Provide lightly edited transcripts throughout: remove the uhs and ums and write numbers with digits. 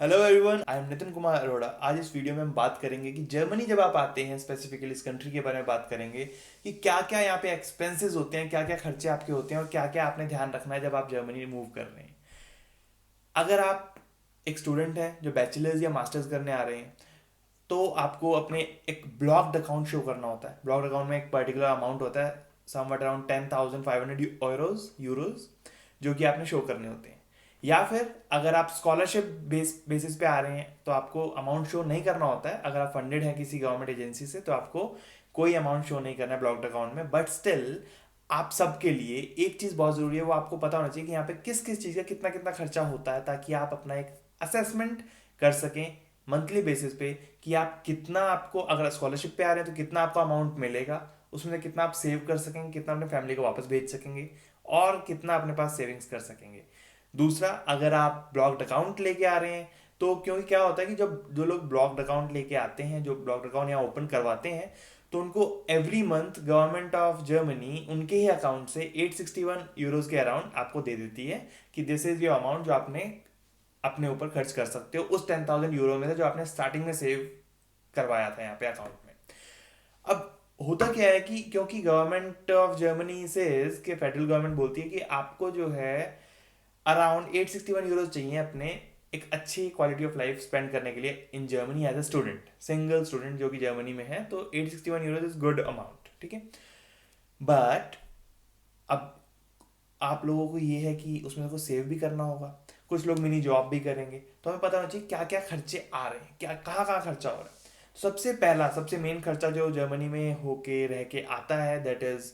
Hello everyone, I am Nitin Kumar Arora. आज इस video में हम बात करेंगे कि जर्मनी जब आप आते हैं, स्पेसिफिकली इस कंट्री के बारे में बात करेंगे कि क्या क्या यहाँ पे एक्सपेंसेस होते हैं, क्या क्या खर्चे आपके होते हैं और क्या क्या आपने ध्यान रखना है जब आप जर्मनी मूव कर रहे हैं। अगर आप एक स्टूडेंट हैं जो बैचलर्स या मास्टर्स करने आ रहे हैं, तो आपको अपने एक ब्लॉक्ड अकाउंट शो करना होता है। ब्लॉक्ड अकाउंट में एक पर्टिकुलर अमाउंट होता है, समवट अराउंड 10,500 यूरोज, जो कि आपने शो करने होते हैं। या फिर अगर आप स्कॉलरशिप बेसिस पे आ रहे हैं तो आपको अमाउंट शो नहीं करना होता है। अगर आप फंडेड हैं किसी गवर्नमेंट एजेंसी से तो आपको कोई अमाउंट शो नहीं करना है ब्लॉक्ड अकाउंट में। बट स्टिल आप सबके लिए एक चीज़ बहुत ज़रूरी है, वो आपको पता होना चाहिए कि यहाँ पे किस किस चीज़ का कितना कितना खर्चा होता है, ताकि आप अपना एक असेसमेंट कर सकें मंथली बेसिस पे कि आप कितना, आपको अगर स्कॉलरशिप पे आ रहे हैं तो कितना आपको अमाउंट मिलेगा, उसमें से कितना आप सेव कर सकेंगे, कितना अपने फैमिली को वापस भेज सकेंगे और कितना अपने पास सेविंग्स कर सकेंगे। दूसरा, अगर आप ब्लॉक्ड अकाउंट लेके आ रहे हैं तो क्योंकि क्या होता है कि जब जो लोग ब्लॉक्ड अकाउंट लेके आते हैं, जो ब्लॉक्ड अकाउंट यहाँ ओपन करवाते हैं, तो उनको every month government of Germany उनके ही अकाउंट से 861 यूरोज के अराउंड आपको दे देती है कि दिस इज योर अमाउंट जो आपने अपने ऊपर खर्च कर सकते हो उस 10,000 यूरो में से जो आपने स्टार्टिंग में सेव करवाया था यहाँ पे अकाउंट में। अब होता क्या है कि क्योंकि गवर्नमेंट ऑफ जर्मनी से के फेडरल गवर्नमेंट बोलती है कि आपको जो है अराउंड 861 यूरो चाहिए अपने एक अच्छी क्वालिटी ऑफ लाइफ स्पेंड करने के लिए in Germany as a student, single student जो कि जर्मनी में है, तो 861 यूरो इज गुड अमाउंट, ठीक है। बट अब आप लोगों को ये है कि उसमें को सेव भी करना होगा, कुछ लोग मिनी जॉब भी करेंगे, तो हमें पता होना चाहिए क्या क्या खर्चे आ रहे हैं, क्या कहाँ कहाँ खर्चा हो रहा है। तो सबसे पहला सबसे मेन खर्चा जो जर्मनी में होके रह के आता है, that is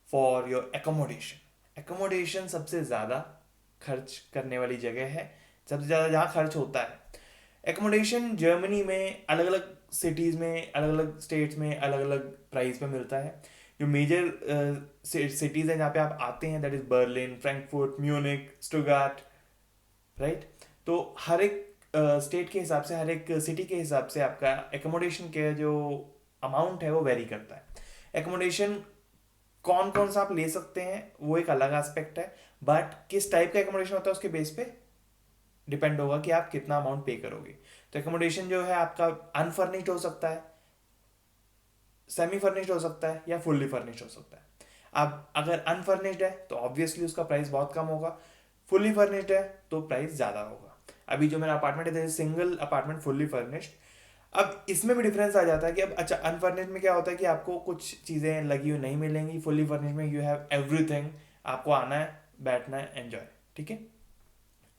for your accommodation. Accommodation सबसे ज़्यादा खर्च करने वाली जगह है, सबसे ज़्यादा जहाँ खर्च होता है। एकोमोडेशन जर्मनी में अलग अलग सिटीज़ में, अलग अलग स्टेट्स में अलग अलग प्राइस में मिलता है। जो मेजर सिटीज़ हैं जहाँ पे आप आते हैं, that is Berlin, Frankfurt, Munich, Stuttgart, right. तो हर एक स्टेट के हिसाब से, हर एक सिटी के हिसाब से आपका एकोमोडेशन के जो अमाउंट है वो वेरी करता है। एकोमोडेशन कौन कौन सा आप ले सकते हैं वो एक अलग एस्पेक्ट है, बट किस टाइप का एकोमोडेशन होता है उसके बेस पे डिपेंड होगा कि आप कितना अमाउंट पे करोगे। तो एकोमोडेशन जो है आपका अनफर्निश्ड हो सकता है, सेमी फर्निश्ड हो सकता है या फुल्ली फर्निश्ड हो सकता है। अब अगर अनफर्निश्ड है तो ऑब्वियसली उसका प्राइस बहुत कम होगा, फुल्ली फर्निश्ड है तो प्राइस ज़्यादा होगा। अभी जो मेरा अपार्टमेंट है सिंगल अपार्टमेंट फुल्ली फर्निश्ड। अब इसमें भी डिफरेंस आ जाता है कि अब अच्छा, अनफर्निश्ड में क्या होता है कि आपको कुछ चीज़ें लगी हुई नहीं मिलेंगी, फुल्ली फर्निश्ड में यू हैव एवरीथिंग, आपको आना है, बैठना है, एंजॉय, ठीक है।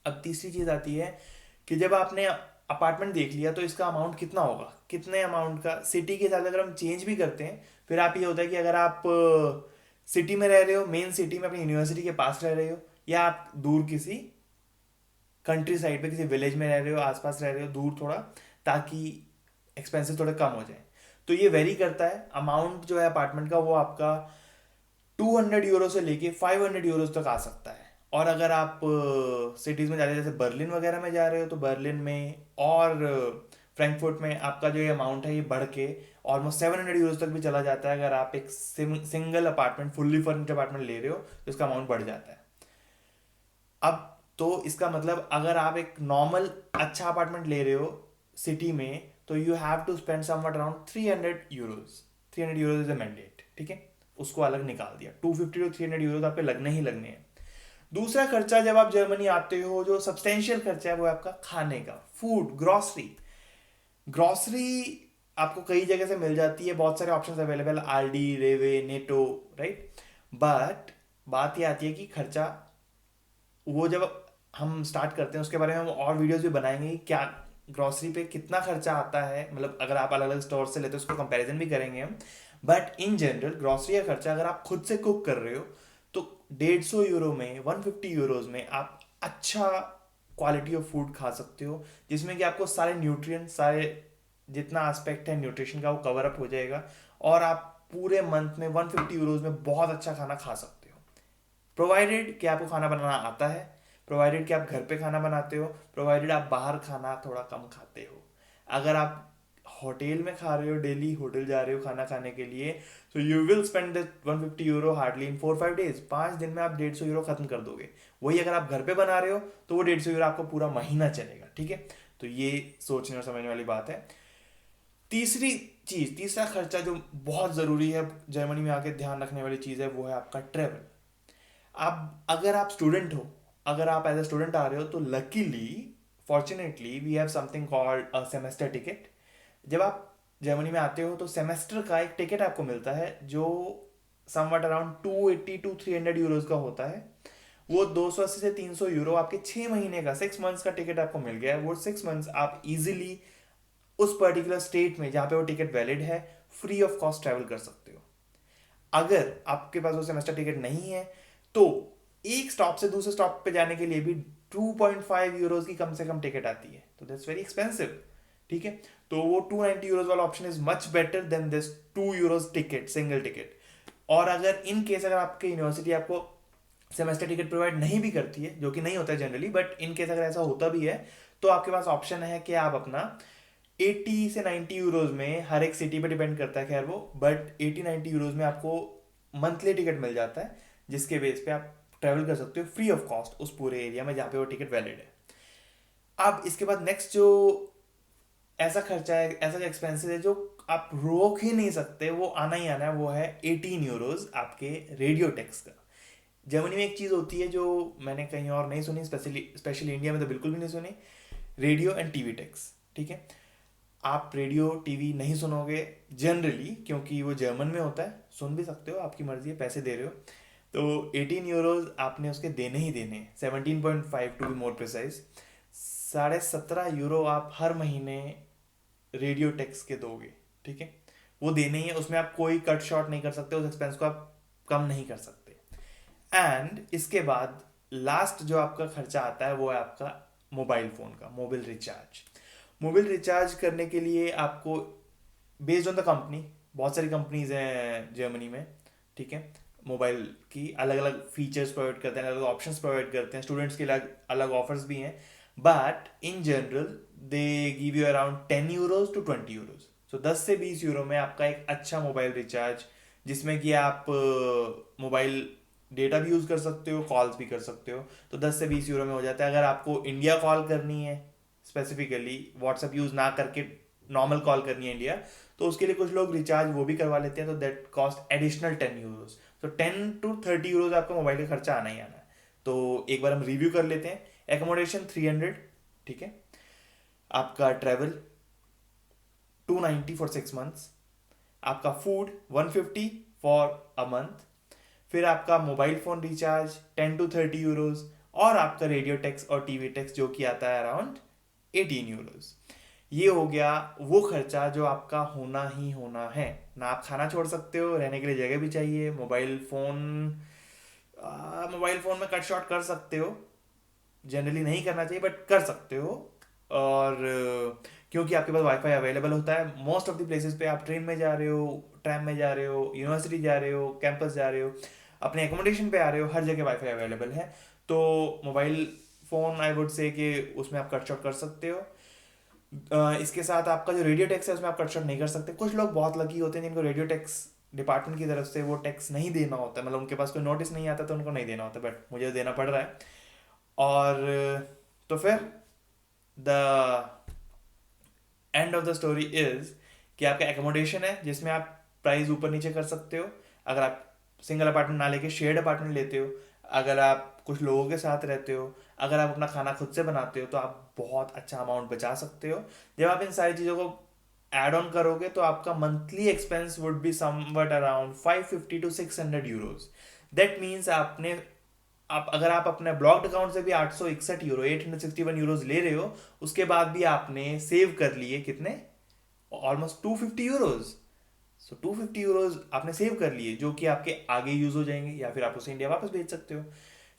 अब तीसरी चीज़ आती है कि जब आपने अपार्टमेंट देख लिया तो इसका अमाउंट कितना होगा, कितने अमाउंट का सिटी के साथ अगर हम चेंज भी करते हैं, फिर आप ये होता है कि अगर आप सिटी में रह रहे हो, मेन सिटी में अपनी यूनिवर्सिटी के पास रह रहे हो, या आप दूर किसी कंट्री साइड पे किसी विलेज में रह रहे हो, आसपास रह रहे हो दूर थोड़ा, ताकि एक्सपेंसेस थोड़े कम हो जाए, तो ये वेरी करता है। अमाउंट जो है अपार्टमेंट का वो आपका 200 यूरो से लेके 500 यूरो तक आ सकता है। और अगर आप सिटीज़ में जा रहे हो, जैसे बर्लिन वगैरह में जा रहे हो, तो बर्लिन में और फ्रैंकफर्ट में आपका जो ये अमाउंट है ये बढ़ के ऑलमोस्ट 700 यूरोज तक भी चला जाता है। अगर आप एक single apartment, fully furnished apartment ले रहे हो तो इसका अमाउंट बढ़ जाता है। अब तो इसका मतलब अगर आप एक नॉर्मल अच्छा अपार्टमेंट ले रहे हो सिटी में, तो you have to spend somewhat around 300 euros. 300 euros is a mandate, ठीक है। उसको अलग निकाल दिया, 250 टू 300 यूरोज आपके लगने ही लगने हैं। दूसरा खर्चा जब आप जर्मनी आते हो, जो सब्सटेंशियल खर्चा है, वो है आपका खाने का, फूड, ग्रॉसरी। ग्रॉसरी आपको कई जगह से मिल जाती है, बहुत सारे ऑप्शंस अवेलेबल, आरडी, रेवे, नेटो, राइट। बट बात ये आती है कि खर्चा वो जब हम स्टार्ट करते हैं उसके बारे में हम और वीडियोस भी बनाएंगे कि क्या ग्रॉसरी पे कितना खर्चा आता है, मतलब अगर आप अलग अलग स्टोर से लेते हो उसको कंपैरिजन भी करेंगे हम। बट इन जनरल ग्रॉसरी का खर्चा अगर आप खुद से कुक कर रहे हो तो 150 यूरो में, 150 यूरोज में आप अच्छा क्वालिटी ऑफ फूड खा सकते हो, जिसमें कि आपको सारे न्यूट्रिएंट, सारे जितना एस्पेक्ट है न्यूट्रिशन का वो कवर अप हो जाएगा, और आप पूरे मंथ में 150 यूरोज में बहुत अच्छा खाना खा सकते हो, प्रोवाइडेड कि आपको खाना बनाना आता है, प्रोवाइडेड कि आप घर पे खाना बनाते हो, प्रोवाइडेड आप बाहर खाना थोड़ा कम खाते हो। अगर आप होटल में खा रहे हो, डेली होटल जा रहे हो खाना खाने के लिए, तो you will spend 150 euro hardly in 4-5 days. 5 दिन में आप 150 यूरो खत्म कर दोगे। वही अगर आप घर पे बना रहे हो तो वो 150 यूरो आपको पूरा महीना चलेगा, ठीक है। तो ये सोचने और समझने वाली बात है। तीसरा खर्चा जो बहुत ज़रूरी है जर्मनी में आके ध्यान रखने वाली चीज़ है, वो है आपका ट्रेवल। अगर आप स्टूडेंट हो, अगर आप एज ए स्टूडेंट आ रहे हो, तो luckily fortunately we have something called a semester ticket. जब आप जर्मनी में आते हो तो सेमेस्टर का एक टिकट आपको मिलता है जो समवट अराउंड 280 टू 300 यूरोज का होता है। वो 280 से 300 यूरो आपके 6 महीने का 6 मंथ्स का टिकट आपको मिल गया है। वो 6 मंथ्स आप इजीली उस पर्टिकुलर स्टेट में जहाँ पे वो टिकट वैलिड है फ्री ऑफ कॉस्ट ट्रैवल कर सकते हो। अगर आपके पास वो सेमेस्टर टिकट नहीं है तो एक स्टॉप से दूसरे स्टॉप पे जाने के लिए भी 2.5 यूरोज की कम से कम टिकट आती है, तो दैट्स वेरी एक्सपेंसिव। ठीक है, तो वो 290 यूरोज वाला option is much better than this 2 euros ticket, single ticket. और अगर इन केस अगर आपकी यूनिवर्सिटी आपको सेमेस्टर टिकट प्रोवाइड नहीं भी करती है, जो कि नहीं होता है जनरली, बट इन केस अगर ऐसा होता भी है, तो आपके पास ऑप्शन है कि आप अपना 80 से 90 यूरोज में, हर एक सिटी पे डिपेंड करता है खैर वो, बट 80-90 यूरोज में आपको मंथली टिकट मिल जाता है, जिसके बेस पे आप ट्रैवल कर सकते हो फ्री ऑफ कॉस्ट उस पूरे एरिया में जहाँ पे वो टिकट वैलिड है। अब इसके बाद नेक्स्ट जो ऐसा खर्चा है, ऐसा जो एक्सपेंसिस है जो आप रोक ही नहीं सकते, वो आना ही आना है, वो है 18 यूरोज आपके रेडियो टैक्स का। जर्मनी में एक चीज़ होती है जो मैंने कहीं और नहीं सुनी, स्पेशली इंडिया में तो बिल्कुल भी नहीं सुनी, रेडियो एंड टीवी टैक्स। ठीक है, आप रेडियो टीवी नहीं सुनोगे जनरली, क्योंकि वो जर्मन में होता है। सुन भी सकते हो, आपकी मर्जी है, पैसे दे रहे हो। तो 18 यूरोज आपने उसके देने ही देने हैं, 17.5 to be more precise. 17.5 euro आप हर महीने रेडियो टैक्स के दोगे। ठीक है, वो देने ही है, उसमें आप कोई कट शॉर्ट नहीं कर सकते, उस एक्सपेंस को आप कम नहीं कर सकते। एंड इसके बाद लास्ट जो आपका खर्चा आता है वो है आपका मोबाइल फ़ोन का मोबाइल रिचार्ज। मोबाइल रिचार्ज करने के लिए आपको बेस्ड ऑन द कंपनी, बहुत सारी कंपनीज हैं जर्मनी में। ठीक है, मोबाइल की अलग अलग फीचर्स प्रोवाइड करते हैं, अलग अलग ऑप्शंस प्रोवाइड करते हैं, स्टूडेंट्स के लिए अलग ऑफर्स भी हैं। But in general they give you around 10 euros to 20 euros. So 10 से 20 यूरो में आपका एक अच्छा मोबाइल रिचार्ज, जिसमें कि आप मोबाइल डेटा भी यूज़ कर सकते हो, कॉल्स भी कर सकते हो, तो 10 से 20 यूरो में हो जाता है। अगर आपको इंडिया कॉल करनी है, स्पेसिफिकली व्हाट्सएप यूज़ ना करके नॉर्मल कॉल करनी है इंडिया, तो उसके लिए कुछ लोग रिचार्ज वो भी करवा लेते हैं, तो दैट कॉस्ट एडिशनल 10 यूरोज। तो 10 टू 30 यूरोज आपका मोबाइल का खर्चा आना ही आना है। तो एक बार हम रिव्यू कर लेते हैं। एकोमोडेशन 300, ठीक है। आपका ट्रैवल 290 फॉर 6 मंथ्स। आपका फूड 150 फॉर अ मंथ। फिर आपका mobile phone recharge 10 to 30 euros, और आपका रेडियो टैक्स और टीवी टैक्स जो कि आता है अराउंड 18 यूरोज। ये हो गया वो खर्चा जो आपका होना ही होना है। ना आप खाना छोड़ सकते हो, रहने के लिए जगह भी चाहिए, मोबाइल फ़ोन में कट शॉट कर सकते हो, जनरली नहीं करना चाहिए बट कर सकते हो। और क्योंकि आपके पास वाईफाई अवेलेबल होता है मोस्ट ऑफ द प्लेसेस पे, आप ट्रेन में जा रहे हो, ट्रैम में जा रहे हो, यूनिवर्सिटी जा रहे हो, कैंपस जा रहे हो, अपने एकोमोडेशन पे आ रहे हो, हर जगह वाईफाई अवेलेबल है। तो mobile phone I would say कि उसमें आप कट शॉट कर सकते हो। इसके साथ आपका जो रेडियो टैक्स है उसमें आप कट शॉट नहीं कर सकते। कुछ लोग बहुत लकी होते हैं जिनको रेडियो टैक्स डिपार्टमेंट की तरफ से वो टैक्स नहीं देना होता है, मतलब उनके पास कोई नोटिस नहीं आता तो उनको नहीं देना होता, बट मुझे देना पड़ रहा है। और तो फिर the end of the story is कि आपका एकोमोडेशन है जिसमें आप प्राइस ऊपर नीचे कर सकते हो। अगर आप सिंगल अपार्टमेंट ना लेके शेयर्ड अपार्टमेंट लेते हो, अगर आप कुछ लोगों के साथ रहते हो, अगर आप अपना खाना खुद से बनाते हो, तो आप बहुत अच्छा अमाउंट बचा सकते हो। जब आप इन सारी चीज़ों को ऐड ऑन करोगे तो आपका monthly expense would be somewhat around 550 to 600 euros. That means अगर आप अपने ब्लॉक्ड अकाउंट से भी 861 यूरो 861 यूरोज ले रहे हो, उसके बाद भी आपने सेव कर लिए कितने, ऑलमोस्ट 250 यूरोज। सो 250 यूरोज आपने सेव कर लिए, जो कि आपके आगे यूज हो जाएंगे, या फिर आप उसे इंडिया वापस भेज सकते हो।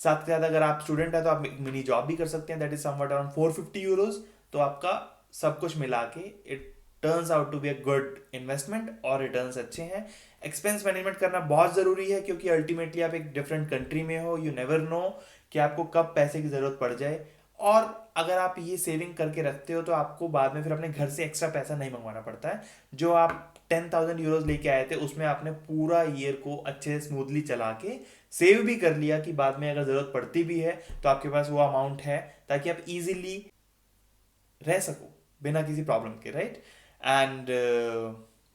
साथ के साथ अगर आप स्टूडेंट है तो आप मिनी जॉब भी कर सकते हैं, that is somewhat around 450 euros. तो आपका सब कुछ मिला के it turns out to be a good investment, और रिटर्न्स अच्छे हैं। एक्सपेंस मैनेजमेंट करना बहुत ज़रूरी है, क्योंकि अल्टीमेटली आप एक डिफरेंट कंट्री में हो, यू नेवर नो कि आपको कब पैसे की ज़रूरत पड़ जाए। और अगर आप ये सेविंग करके रखते हो तो आपको बाद में फिर अपने घर से एक्स्ट्रा पैसा नहीं मंगवाना पड़ता है। जो आप 10,000 यूरोज लेके आए थे उसमें आपने पूरा ईयर को अच्छे से स्मूथली चला के सेव भी कर लिया, कि बाद में अगर ज़रूरत पड़ती भी है तो आपके पास वो अमाउंट है, ताकि आप इजीली रह सको बिना किसी प्रॉब्लम के, right? And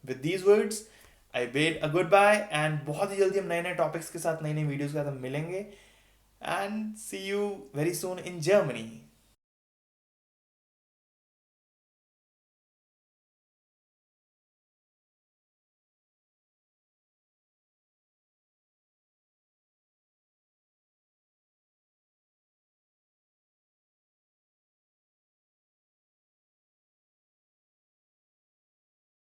with these words I bid a goodbye, and बहुत ही जल्दी हम नए नए टॉपिक्स के साथ, नई नई वीडियोस के साथ हम मिलेंगे, and see you very soon in Germany.